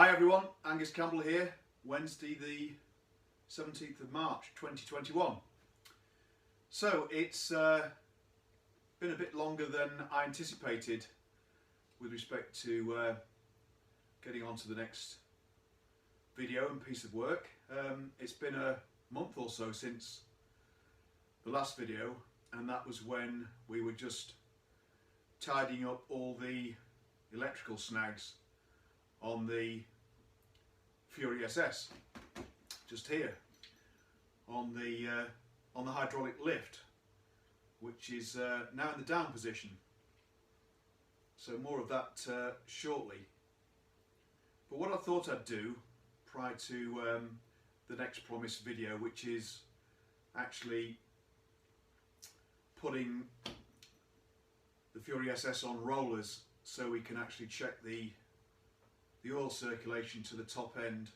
Hi everyone, Angus Campbell here, Wednesday the 17th of March 2021. So it's been a bit longer than I anticipated with respect to getting on to the next video and piece of work. It's been a month or so since the last video, and that was when we were just tidying up all the electrical snags on the Fury SS, just here on the hydraulic lift, which is now in the down position. So more of that shortly. But what I thought I'd do prior to the next promised video, which is actually putting the Fury SS on rollers so we can actually check the oil circulation to the top end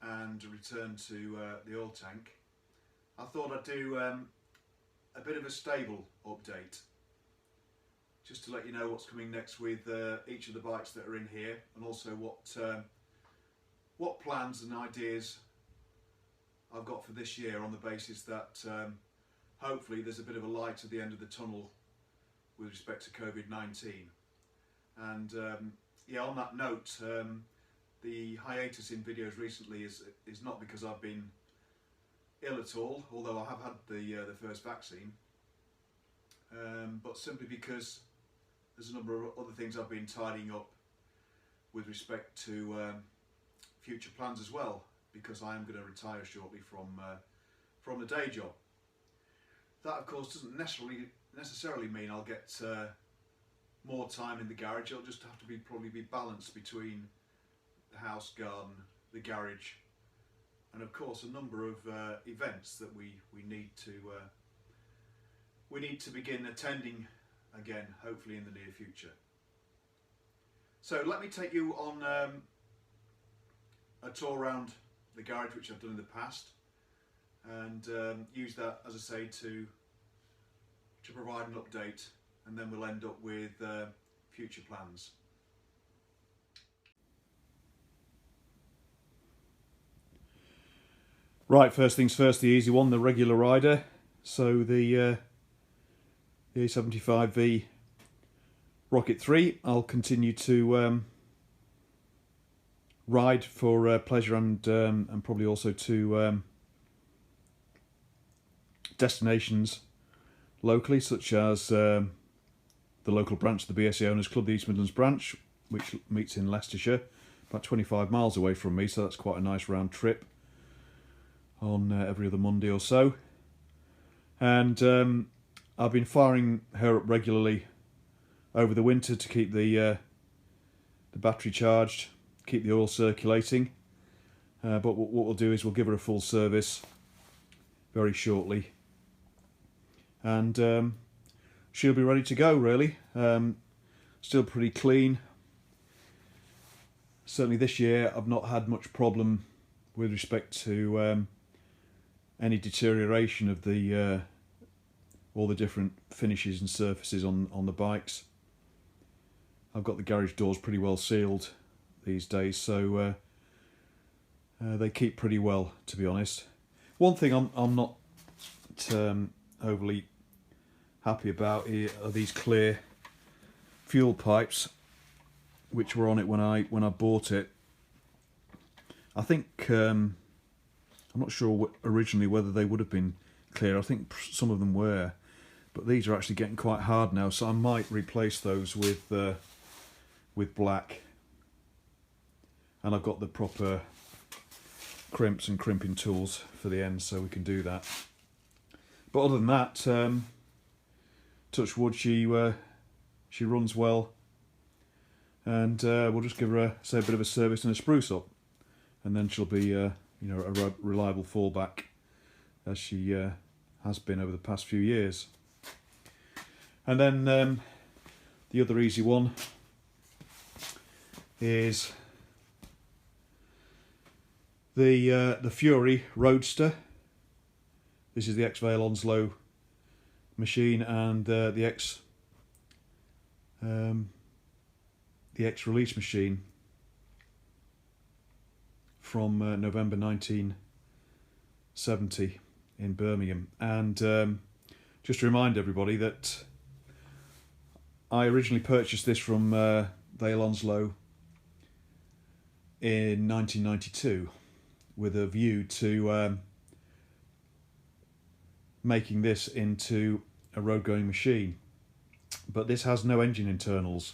and return to the oil tank. I thought I'd do a bit of a stable update, just to let you know what's coming next with each of the bikes that are in here, and also what plans and ideas I've got for this year, on the basis that hopefully there's a bit of a light at the end of the tunnel with respect to COVID-19. And yeah, on that note, the hiatus in videos recently is not because I've been ill at all, although I have had the first vaccine, but simply because there's a number of other things I've been tidying up with respect to future plans as well, because I am going to retire shortly from the day job. That of course doesn't necessarily mean I'll get more time in the garage. It'll just have to probably be balanced between the house, garden, the garage, and of course a number of events that we need to begin attending again, hopefully in the near future. So let me take you on a tour around the garage, which I've done in the past, and use that, as I say, to provide an update, and then we'll end up with future plans. Right, first things first, the easy one, the regular rider. So the A70V Rocket 3, I'll continue to ride for pleasure and probably also to destinations locally, such as the local branch of the BSA Owners Club, the East Midlands branch, which meets in Leicestershire, about 25 miles away from me, so that's quite a nice round trip on every other Monday or so. And I've been firing her up regularly over the winter to keep the battery charged, keep the oil circulating. But what we'll do is we'll give her a full service very shortly, and she'll be ready to go, really. Still pretty clean. Certainly this year I've not had much problem with respect to any deterioration of the all the different finishes and surfaces on the bikes. I've got the garage doors pretty well sealed these days, so they keep pretty well, to be honest. One thing I'm not overly happy about are these clear fuel pipes which were on it when I bought it. I think I'm not sure originally whether they would have been clear. I think some of them were, but these are actually getting quite hard now, so I might replace those with black. And I've got the proper crimps and crimping tools for the ends, so we can do that. But other than that, touch wood, she runs well, and we'll just give her a bit of a service and a spruce up, and then she'll be a reliable fallback, as she has been over the past few years. And then the other easy one is the Fury Roadster. This is the ex-Vale Onslow machine, and the ex-release machine. from November 1970 in Birmingham. And just to remind everybody that I originally purchased this from Vale Onslow in 1992 with a view to making this into a road going machine. But this has no engine internals,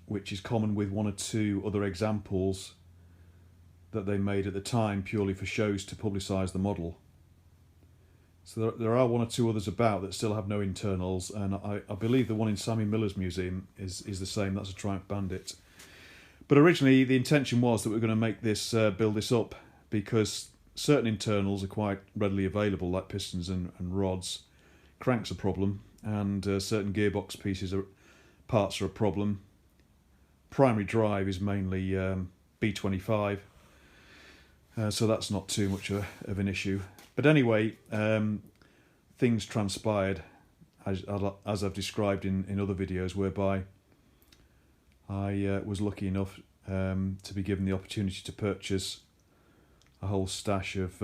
which is common with one or two other examples that they made at the time purely for shows to publicise the model. So there are one or two others about that still have no internals, and I believe the one in Sammy Miller's museum is the same. That's a Triumph Bandit. But originally the intention was that we were going to make this, build this up, because certain internals are quite readily available, like pistons and rods. Crank's a problem, and certain gearbox parts are a problem. Primary drive is mainly B25, so that's not too much of an issue. But anyway, things transpired, as I've described in other videos, whereby I was lucky enough to be given the opportunity to purchase a whole stash of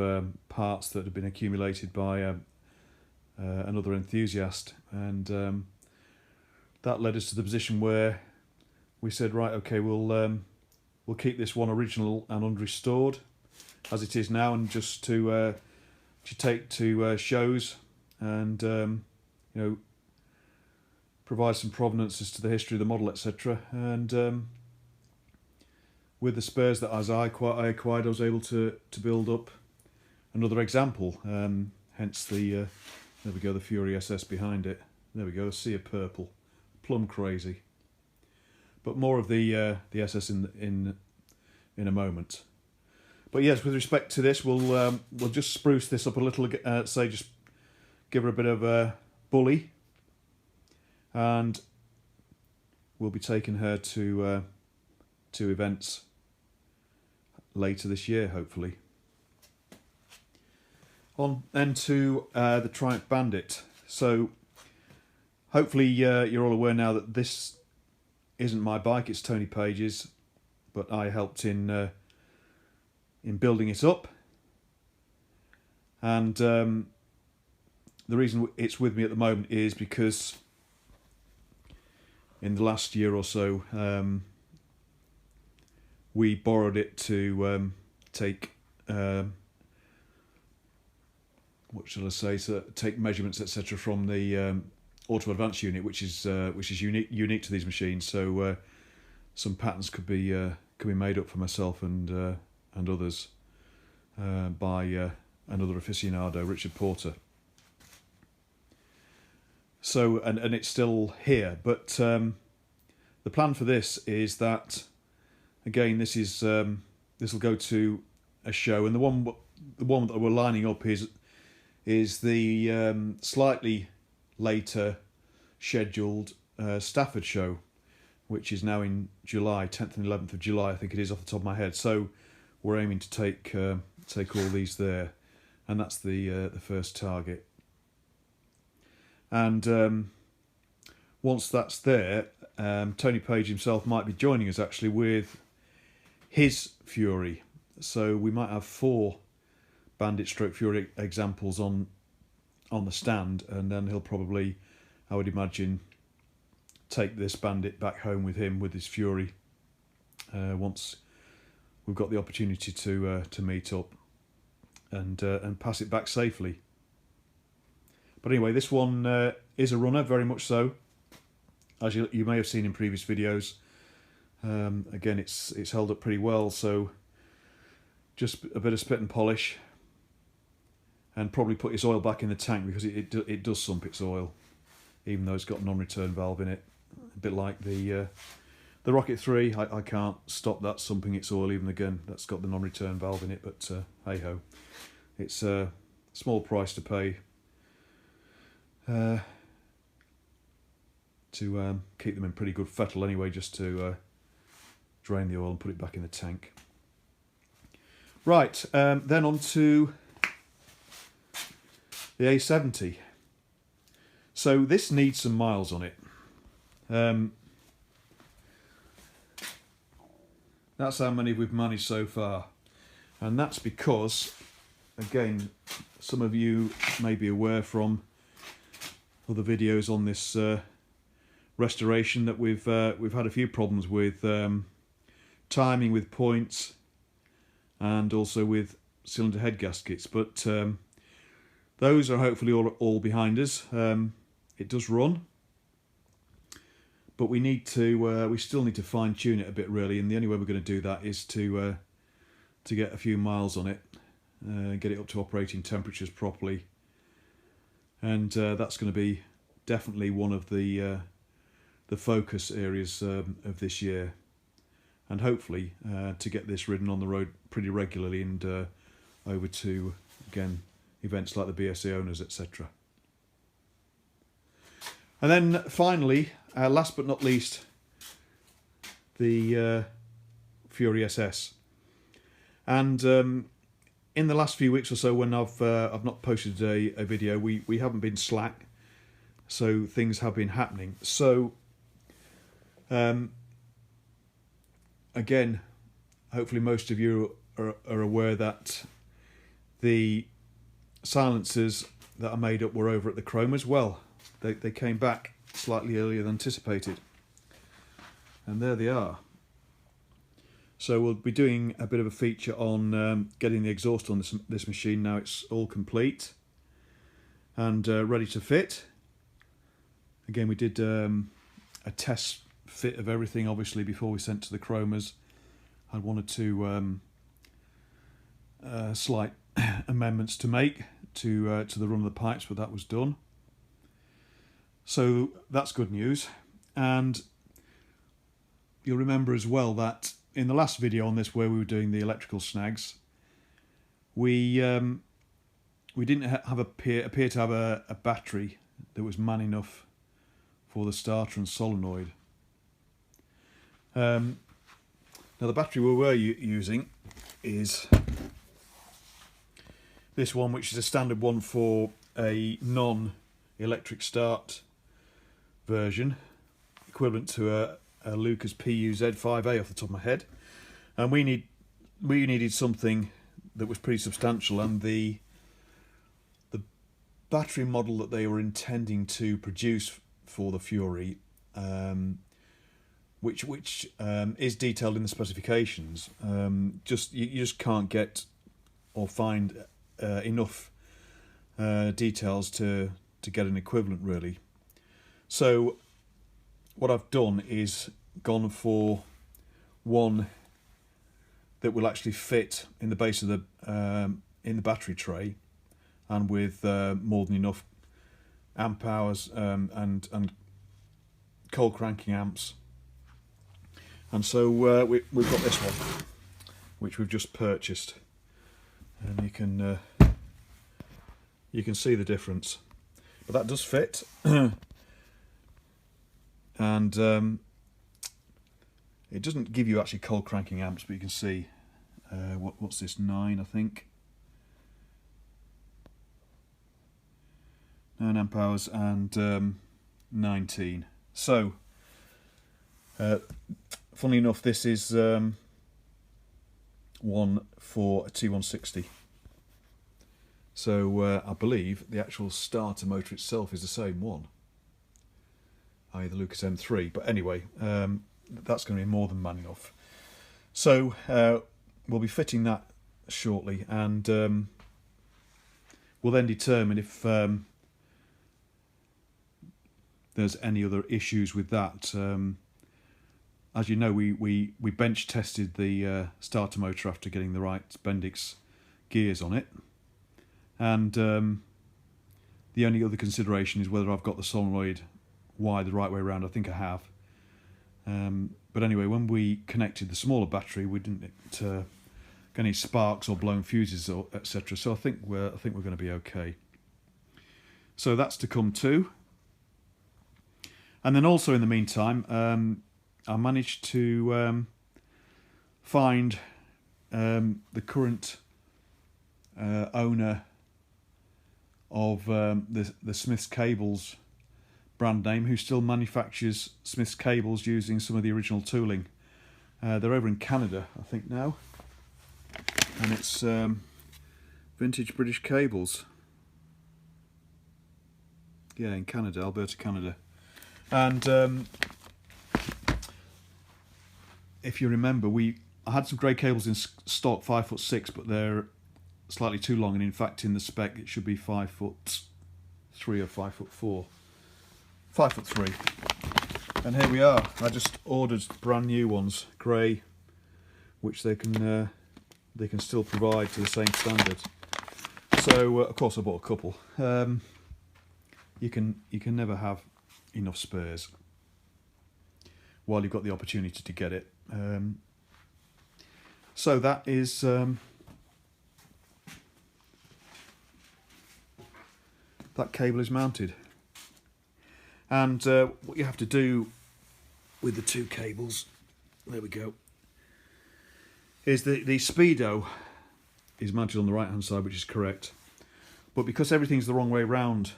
parts that had been accumulated by another enthusiast, and that led us to the position where we said, right, okay, we'll keep this one original and unrestored as it is now, and just to take to shows and you know, provide some provenance as to the history of the model, etc. And with the spares that I acquired, I was able to build up another example. Hence the there we go, the Fury SS behind it. There we go, a sea of purple, plum crazy. But more of the SS in a moment. But yes, with respect to this, we'll just spruce this up a little. Say, just give her a bit of a bully, and we'll be taking her to events later this year, hopefully. On then to the Triumph Bandit. So hopefully you're all aware now that this isn't my bike; it's Tony Page's, but I helped in building it up. And the reason it's with me at the moment is because in the last year or so we borrowed it to take what shall I say? So take measurements, etc., from the Auto Advance unit, which is unique to these machines. So some patterns could be made up for myself and others by another aficionado, Richard Porter. So and it's still here, but the plan for this is that, again, this will go to a show, and the one that we're lining up is the slightly later scheduled Stafford show, which is now in July, 10th and 11th of July, I think it is off the top of my head. So we're aiming to take all these there, and that's the first target. And once that's there, Tony Page himself might be joining us actually with his Fury. So we might have 4 Bandit stroke Fury examples on the stand, and then he'll probably, I would imagine, take this Bandit back home with him with his Fury once we've got the opportunity to meet up and pass it back safely. But anyway, this one is a runner, very much so, as you may have seen in previous videos. Again, it's held up pretty well, so just a bit of spit and polish, and probably put its oil back in the tank, because it does sump its oil, even though it's got a non-return valve in it, a bit like the Rocket 3. I can't stop that sumping its oil, even again that's got the non-return valve in it, but hey ho, it's a small price to pay to keep them in pretty good fettle anyway, just to drain the oil and put it back in the tank. Right, then on to the A70. So this needs some miles on it. That's how many we've managed so far. And that's because, again, some of you may be aware from other videos on this restoration that we've had a few problems with timing with points and also with cylinder head gaskets, but those are hopefully all behind us. It does run, but we still need to fine tune it a bit really, and the only way we're going to do that is to get a few miles on it, get it up to operating temperatures properly, and that's going to be definitely one of the focus areas of this year, and hopefully to get this ridden on the road pretty regularly and over to, again, events like the BSA owners, etc. And then finally, last but not least, the Fury SS. And in the last few weeks or so, when I've not posted a video, we haven't been slack, so things have been happening. So again, hopefully most of you are aware that the silencers that I made up were over at the Chromas. Well, they came back slightly earlier than anticipated, and there they are. So we'll be doing a bit of a feature on getting the exhaust on this machine. Now it's all complete and ready to fit. Again, we did a test fit of everything, obviously, before we sent to the Chromas. I wanted to slight amendments to make to the run of the pipes, but that was done. So that's good news. And you'll remember as well that in the last video on this, where we were doing the electrical snags, we didn't appear to have a battery that was man enough for the starter and solenoid. Now the battery we were using is this one, which is a standard one for a non-electric start version, equivalent to a Lucas PU-Z5A off the top of my head. And we needed something that was pretty substantial, and the battery model that they were intending to produce for the Fury, which is detailed in the specifications, you just can't get or find enough details to get an equivalent really. So what I've done is gone for one that will actually fit in the base of the in the battery tray, and with more than enough amp hours and cold cranking amps. And so we've got this one, which we've just purchased, and you can see the difference. But that does fit, and it doesn't give you actually cold cranking amps, but you can see what's this, 9 I think, 9 amp hours and 19. So funnily enough, this is one for a T160. So I believe the actual starter motor itself is the same one, i.e. the Lucas M3. But anyway, that's going to be more than man enough. So we'll be fitting that shortly, and we'll then determine if there's any other issues with that. As you know, we bench tested the starter motor after getting the right Bendix gears on it, and the only other consideration is whether I've got the solenoid wired the right way around. I think I have. But anyway, when we connected the smaller battery, we didn't get any sparks or blown fuses or etc. So I think we're going to be okay. So that's to come too. And then also in the meantime, I managed to find the current owner of the Smiths Cables brand name, who still manufactures Smiths cables using some of the original tooling. They're over in Canada, I think now, and it's vintage British cables. Yeah, in Canada, Alberta, Canada. And if you remember, I had some grey cables in stock, 5'6", but they're slightly too long, and in fact in the spec it should be 5'3" or 5'4". 5'3". And here we are. I just ordered brand new ones, grey, which they can still provide to the same standard. So of course I bought a couple. You can never have enough spares while you've got the opportunity to get it. So that is that cable is mounted, and what you have to do with the two cables, there we go, is the speedo is mounted on the right hand side, which is correct, but because everything's the wrong way round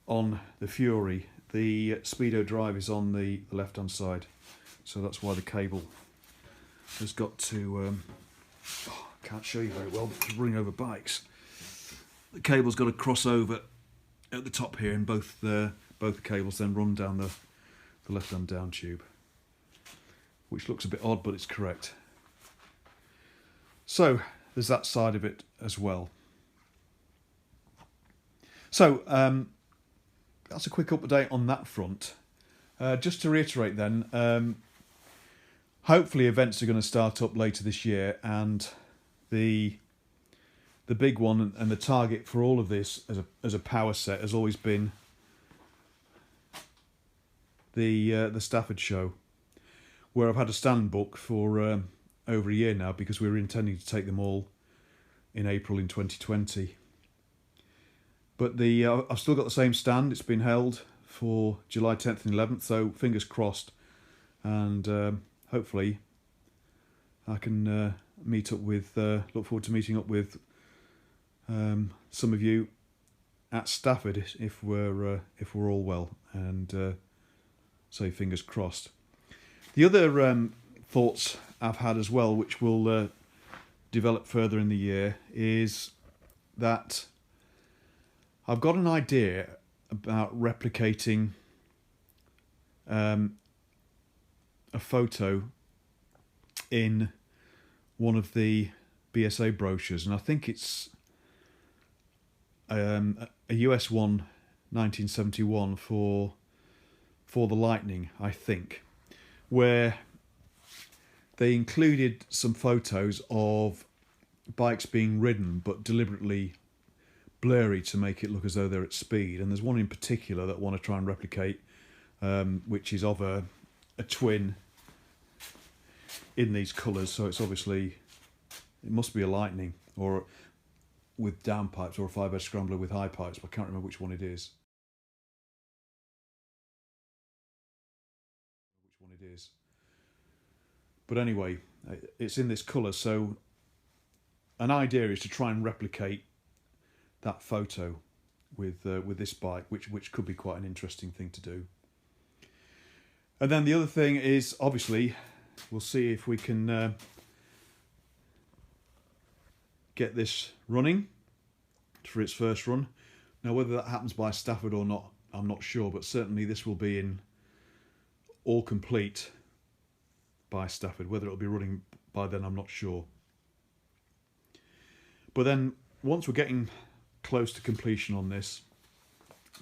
on the Fury, the speedo drive is on the left hand side, so that's why the cable has got to I can't show you very well because we're running over bikes. The cable's got to cross over at the top here, and both the cables then run down the left hand down tube, which looks a bit odd, but it's correct. So there's that side of it as well. So that's a quick update on that front. Just to reiterate then, hopefully events are going to start up later this year, and the big one and the target for all of this as a power set has always been the Stafford show, where I've had a stand book for over a year now, because we were intending to take them all in April in 2020. But I've still got the same stand. It's been held for July 10th and 11th, so fingers crossed, and hopefully I can meet up with, look forward to meeting up with some of you at Stafford if we're all well, and so fingers crossed. The other thoughts I've had as well, which will develop further in the year, is that I've got an idea about replicating a photo in one of the BSA brochures, and I think it's a US one, 1971 for the Lightning, I think, where they included some photos of bikes being ridden, but deliberately blurry to make it look as though they're at speed. And there's one in particular that I want to try and replicate, which is of a twin in these colours. So it's obviously, it must be a Lightning, or with down pipes, or a 5-edge scrambler with high pipes, but I can't remember which one it is. But anyway, it's in this colour, so an idea is to try and replicate that photo with this bike, which could be quite an interesting thing to do. And then the other thing is, obviously, we'll see if we can get this running for its first run. Now, whether that happens by Stafford or not, I'm not sure, but certainly this will be in all complete by Stafford. Whether it'll be running by then, I'm not sure. But then once we're getting close to completion on this,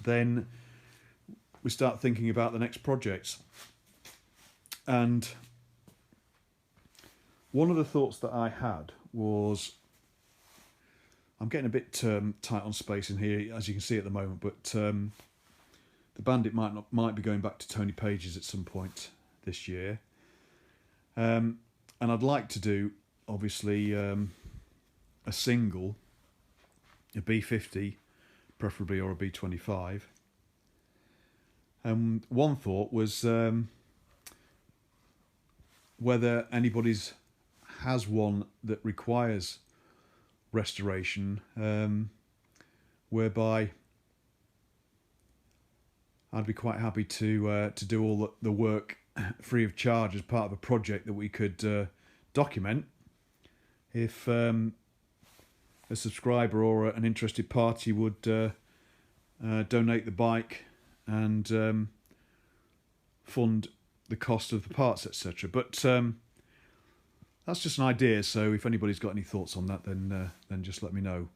then we start thinking about the next projects. And one of the thoughts that I had was, I'm getting a bit tight on space in here, as you can see at the moment, but the Bandit might be going back to Tony Page's at some point this year. And I'd like to do, obviously, a single, a B50, preferably, or a B25. And one thought was whether anybody's has one that requires restoration, whereby I'd be quite happy to do all the work free of charge as part of a project that we could document. If a subscriber or an interested party would donate the bike and fund the cost of the parts, etc. But that's just an idea, so if anybody's got any thoughts on that, then just let me know.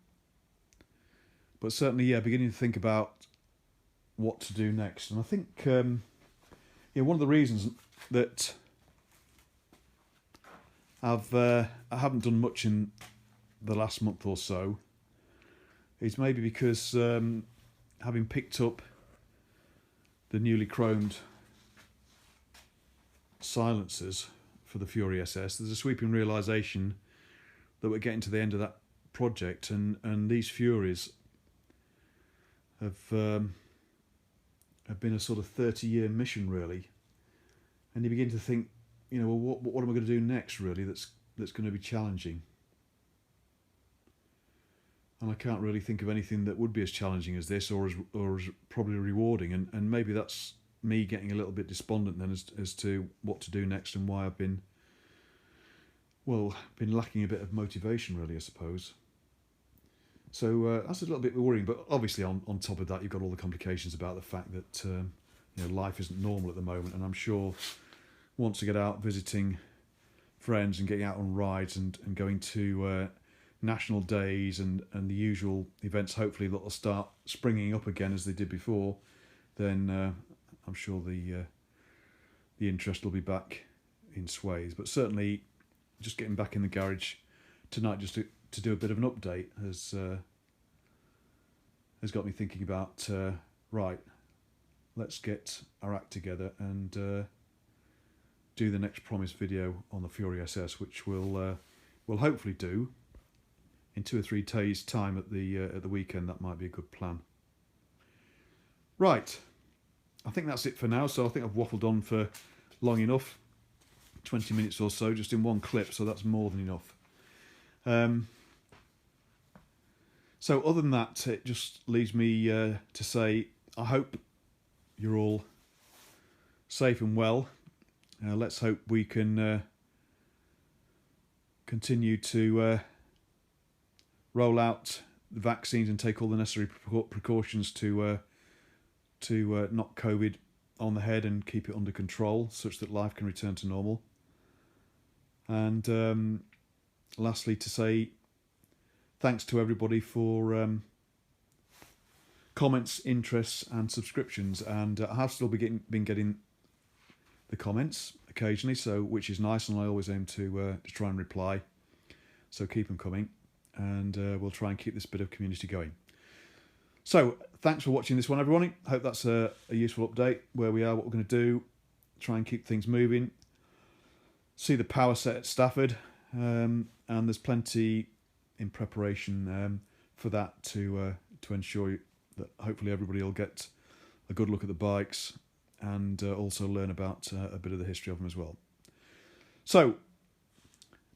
But certainly, yeah, beginning to think about what to do next. And I think one of the reasons that I haven't done much in the last month or so is maybe because having picked up the newly chromed silencers for the Fury SS, there's a sweeping realisation that we're getting to the end of that project, and these Furies have been a sort of 30-year mission, really. And you begin to think, well, what am I going to do next, really, that's going to be challenging? And I can't really think of anything that would be as challenging as this, or as probably rewarding. And maybe that's me getting a little bit despondent then as to what to do next, and why I've been lacking a bit of motivation, really, I suppose. So that's a little bit worrying. But obviously, on top of that, you've got all the complications about the fact that life isn't normal at the moment. And I'm sure once I get out visiting friends and getting out on rides and going to national days and the usual events, hopefully that'll start springing up again as they did before, then I'm sure the interest will be back in sways. But certainly just getting back in the garage tonight just to do a bit of an update has got me thinking about right, let's get our act together and do the next promised video on the Fury SS, which we'll hopefully do in 2 or 3 days' time at the weekend. That might be a good plan. Right, I think that's it for now. So I think I've waffled on for long enough, 20 minutes or so, just in one clip. So that's more than enough. So other than that, it just leaves me to say I hope you're all safe and well. Let's hope we can continue to roll out the vaccines and take all the necessary precautions to knock COVID on the head and keep it under control, such that life can return to normal. And lastly, to say thanks to everybody for comments, interests and subscriptions. And I have still been getting the comments occasionally, so which is nice, and I always aim to try and reply. So keep them coming, and we'll try and keep this bit of community going. So thanks for watching this one, everyone. Hope that's a useful update where we are, what we're going to do, try and keep things moving. See the power set at Stafford, and there's plenty in preparation for that to ensure that hopefully everybody will get a good look at the bikes and also learn about a bit of the history of them as well. So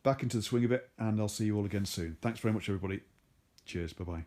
back into the swing of it, and I'll see you all again soon. Thanks very much, everybody. Cheers. Bye-bye.